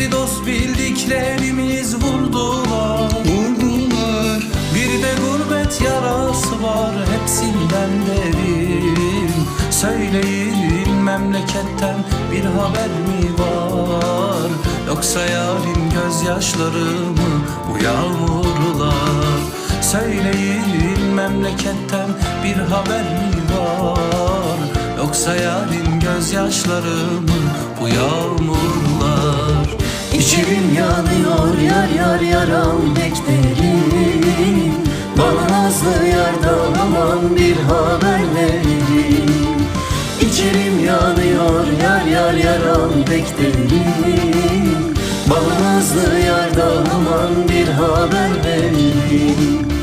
Bizi dost bildiklerimiz vurdular. Bir de gurbet yarası var, hepsinden derin. Söyleyin, memleketten bir haber mi var? Yoksa yarim gözyaşlarımı bu yağmurlar? Söyleyin, memleketten bir haber mi var? Yoksa yarim gözyaşlarımı bu yağmurlar? İçerim yanıyor yar yar yaram beklerim. Bana nazlı yardan aman bir haber verin. İçerim yanıyor yar yar yaram beklerim. Bana nazlı yardan aman bir haber verin.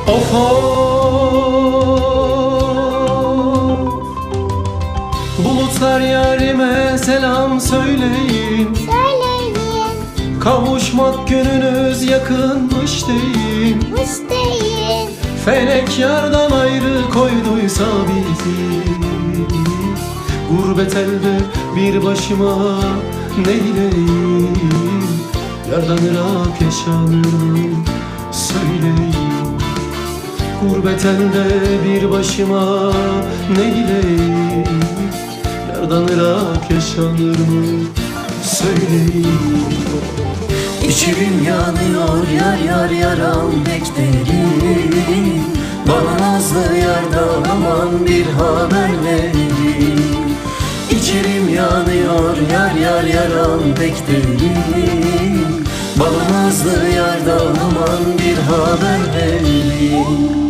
Of bulutlar yarime selam söyleyin. Kavuşmak gününüz yakınmış deyin. Felek yardan ayrı koyduysa bizi, gurbet elde bir başıma neyleyim? Yardan Irak yaşanır söyleyin. Gurbet elde bir başıma neyleyim? Yardan Irak yaşanır mı söyleyin. İçerim yanıyor yar yar yaram beklerim. Bana nazlı yardan aman bir haber verin. İçerim yanıyor yar yar yaram beklerim. Bana nazlı yardan aman bir haber verin.